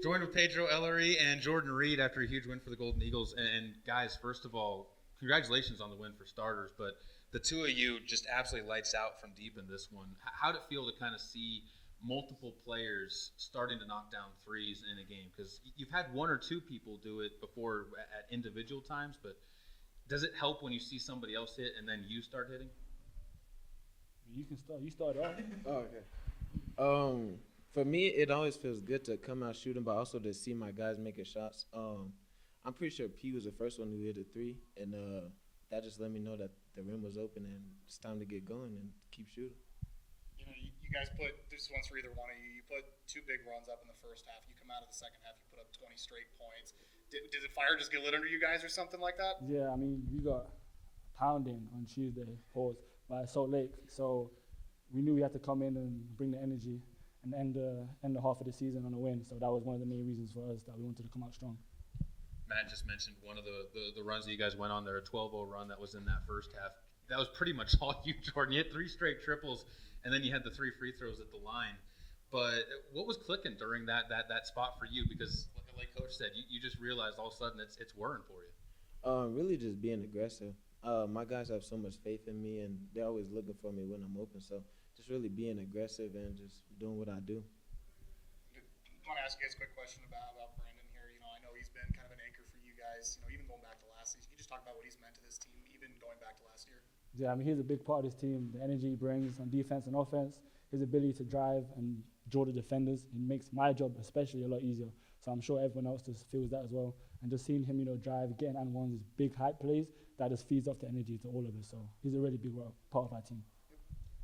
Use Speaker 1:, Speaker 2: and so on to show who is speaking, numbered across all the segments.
Speaker 1: Joined with Pedro, Ellery, and Jordan Reed after a huge win for the Golden Eagles. And guys, first of all, congratulations on the win for starters. But the two of you just absolutely lights out from deep in this one. How did it feel to kind of see multiple players starting to knock down threes in a game? Because you've had one or two people do it before at individual times, but does it help when you see somebody else hit and then you start hitting?
Speaker 2: You can start. You start off.
Speaker 3: Oh, okay. For me, it always feels good to come out shooting, but also to see my guys making shots. I'm pretty sure P was the first one who hit a three, and that just let me know that the rim was open and it's time to get going and keep shooting.
Speaker 4: You know, you guys put, this one's for either one of you, you put two big runs up in the first half. You come out of the second half, you put up 20 straight points. Did the fire just get lit under you guys or something like that?
Speaker 2: Yeah, I mean, we got pounding on Tuesday, by Salt Lake. So we knew we had to come in and bring the energy and end the half of the season on a win. So that was one of the main reasons for us that we wanted to come out strong.
Speaker 1: Matt just mentioned one of the runs that you guys went on there, a 12-0 run that was in that first half. That was pretty much all you, Jordan. You hit 3 straight triples, and then you had the 3 free throws at the line. But what was clicking during that spot for you? Because like Coach said, you just realized all of a sudden it's whirring for you.
Speaker 3: Really just being aggressive. My guys have so much faith in me, and they're always looking for me when I'm open. So just really being aggressive and just doing what I do.
Speaker 4: I want to ask you guys a quick question about Brandon here. You know, I know he's been kind of an anchor for you guys, you know, even going back to last season. Can you just talk about what he's meant to this team, even going back to last year?
Speaker 2: Yeah, I mean, he's a big part of this team. The energy he brings on defense and offense, his ability to drive and draw the defenders, it makes my job especially a lot easier. So I'm sure everyone else just feels that as well. And just seeing him, you know, drive, getting and one of his big hype plays, that just feeds off the energy to all of us. So he's a really big part of our team.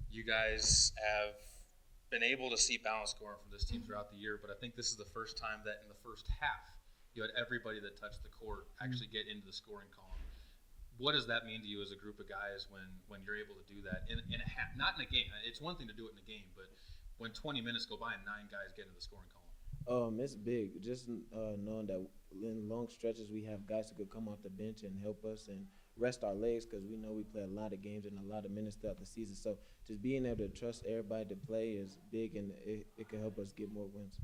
Speaker 1: You guys have been able to see balanced scoring from this team throughout the year, but I think this is the first time that in the first half you had everybody that touched the court actually get into the scoring column. What does that mean to you as a group of guys when you're able to do that in a half? Not in a game. It's one thing to do it in a game, but when 20 minutes go by and 9 guys get into the scoring column.
Speaker 3: It's big. Just knowing that in long stretches we have guys who could come off the bench and help us and rest our legs, because we know we play a lot of games and a lot of minutes throughout the season. So just being able to trust everybody to play is big, and it can help us get more wins.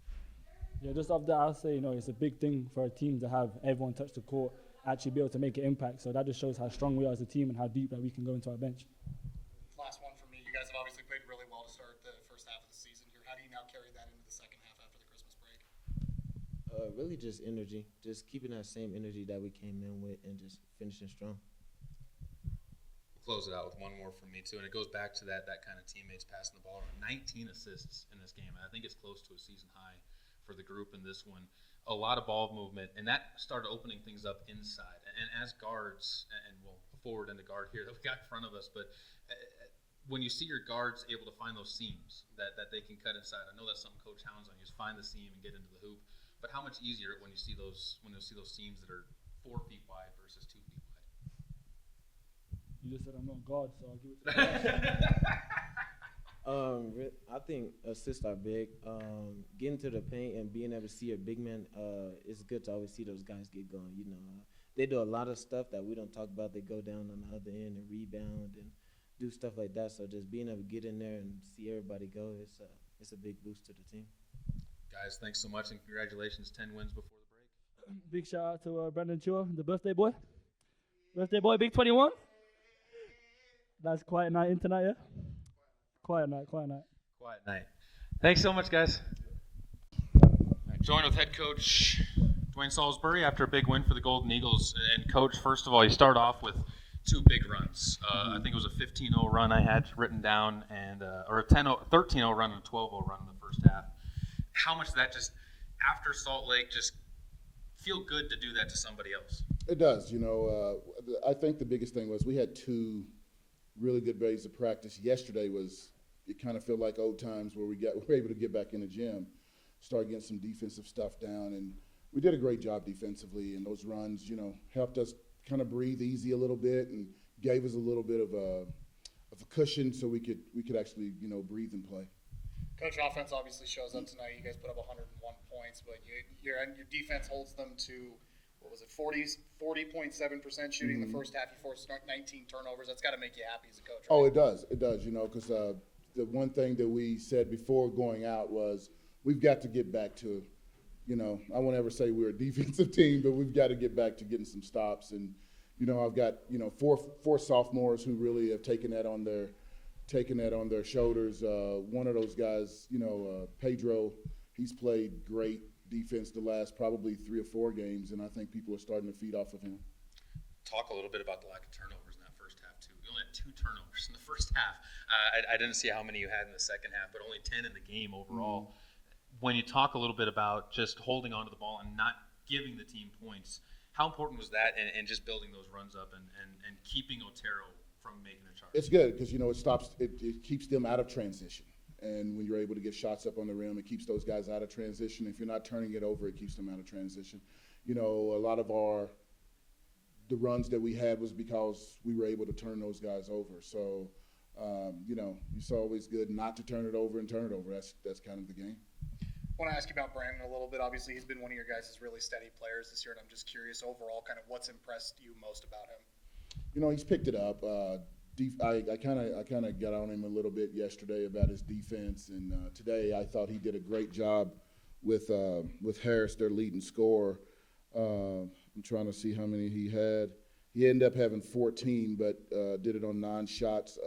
Speaker 2: Yeah, just off that, I'll say, you know, it's a big thing for a team to have everyone touch the court, actually be able to make an impact. So that just shows how strong we are as a team and how deep that we can go into our bench.
Speaker 4: Last one for me. You guys have obviously played really well to start the first half of the season here. How do you now carry that into the second half after the Christmas break?
Speaker 3: Really just energy, just keeping that same energy that we came in with and just finishing strong.
Speaker 1: Close it out with one more from me too, and it goes back to that kind of teammates passing the ball around. 19 assists in this game, and I think it's close to a season high for the group in this one. A lot of ball movement, and that started opening things up inside. And as guards, and we'll forward into guard here that we got in front of us, but when you see your guards able to find those seams that they can cut inside, I know that's something Coach hounds on you, is find the seam and get into the hoop. But how much easier when you see those seams that are 4 feet wide versus 2 feet wide?
Speaker 2: You just said I'm not God, so I'll give it to you.
Speaker 3: I think assists are big. Getting to the paint and being able to see a big man, it's good to always see those guys get going. You know, they do a lot of stuff that we don't talk about. They go down on the other end and rebound and do stuff like that. So just being able to get in there and see everybody go, it's a big boost to the team.
Speaker 1: Guys, thanks so much, and congratulations, 10 wins before the break.
Speaker 2: Big shout out to Brandon Chua, the birthday boy. Birthday boy, big 21. That's quiet night in tonight, yeah? Quiet night.
Speaker 1: Quiet night. Thanks so much, guys. Joined with head coach DeWayne Saulsberry after a big win for the Golden Eagles. And coach, first of all, you start off with 2 big runs. I think it was a 15-0 run I had written down, and or a 13-0 run and a 12-0 run in the first half. How much of that just after Salt Lake just feel good to do that to somebody else?
Speaker 5: It does. You know, I think the biggest thing was we had 2 really good days of practice. Yesterday it kind of felt like old times where we were able to get back in the gym, start getting some defensive stuff down, and we did a great job defensively. And those runs, you know, helped us kind of breathe easy a little bit and gave us a little bit of a cushion so we could actually, you know, breathe and play.
Speaker 4: Coach, offense obviously shows up tonight. You guys put up 101 points, but your defense holds them to, what was it, 40.7% shooting in the first half. You forced 19 turnovers. That's got to make you happy as a coach, right?
Speaker 5: Oh, it does. It does, you know, because the one thing that we said before going out was we've got to get back to I won't ever say we're a defensive team, but we've got to get back to getting some stops. And, I've got, four sophomores who really have taken that on their shoulders. One of those guys, Pedro, he's played great defense the last probably 3 or 4 games, and I think people are starting to feed off of him.
Speaker 1: Talk a little bit about the lack of turnovers in that first half, too. You only had 2 turnovers in the first half. I didn't see how many you had in the second half, but only 10 in the game overall. When you talk a little bit about just holding onto the ball and not giving the team points, how important was that and just building those runs up and keeping Otero from making a charge?
Speaker 5: It's good because, it keeps them out of transition. And when you're able to get shots up on the rim, it keeps those guys out of transition. If you're not turning it over, it keeps them out of transition. A lot of the runs that we had was because we were able to turn those guys over. So, it's always good not to turn it over and turn it over. That's kind of the game.
Speaker 4: I want to ask you about Brandon a little bit. Obviously, he's been one of your guys' really steady players this year, and I'm just curious overall kind of what's impressed you most about him.
Speaker 5: He's picked it up. I kind of got on him a little bit yesterday about his defense, and today I thought he did a great job with Harris, their leading scorer. I'm trying to see how many he had. He ended up having 14, but did it on 9 shots.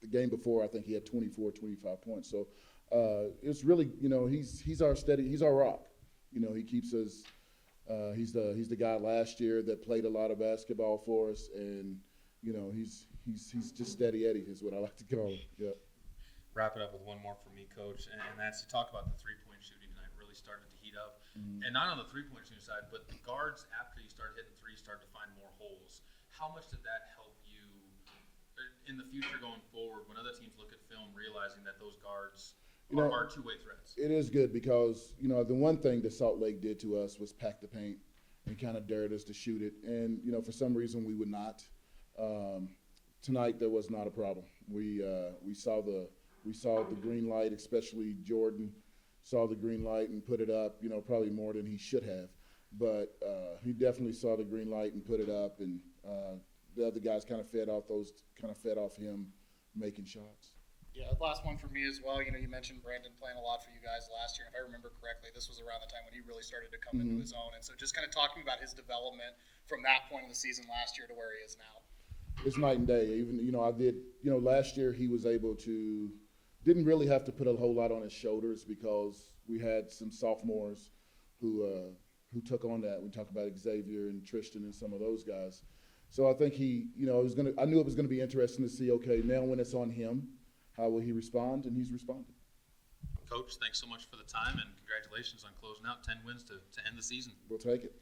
Speaker 5: The game before, I think he had 24, 25 points. So it's really, he's our rock. He keeps us. He's the guy last year that played a lot of basketball for us, and he's just steady Eddie is what I like to call him. Yeah.
Speaker 1: Wrap it up with one more for me, Coach, and that's to talk about the three-point shooting tonight. Really started to heat up, and not on the three-point shooting side, but the guards after you start hitting threes start to find more holes. How much did that help you in the future going forward when other teams look at film, realizing that those guards are two-way threats?
Speaker 5: It is good because the one thing that Salt Lake did to us was pack the paint and kind of dared us to shoot it, and for some reason we would not. Tonight there was not a problem. We saw the green light, especially Jordan saw the green light and put it up. Probably more than he should have, but he definitely saw the green light and put it up. And the other guys kind of fed off him making shots.
Speaker 4: Yeah, last one for me as well. You mentioned Brandon playing a lot for you guys last year. If I remember correctly, this was around the time when he really started to come into his own. And so just kind of talking about his development from that point in the season last year to where he is now.
Speaker 5: It's night and day. Even, last year he was able to, didn't really have to put a whole lot on his shoulders because we had some sophomores who took on that. We talk about Xavier and Tristan and some of those guys. So I think I knew it was going to be interesting to see, okay, now when it's on him, how will he respond? And he's responded.
Speaker 1: Coach, thanks so much for the time, and congratulations on closing out 10 wins to end the season.
Speaker 5: We'll take it.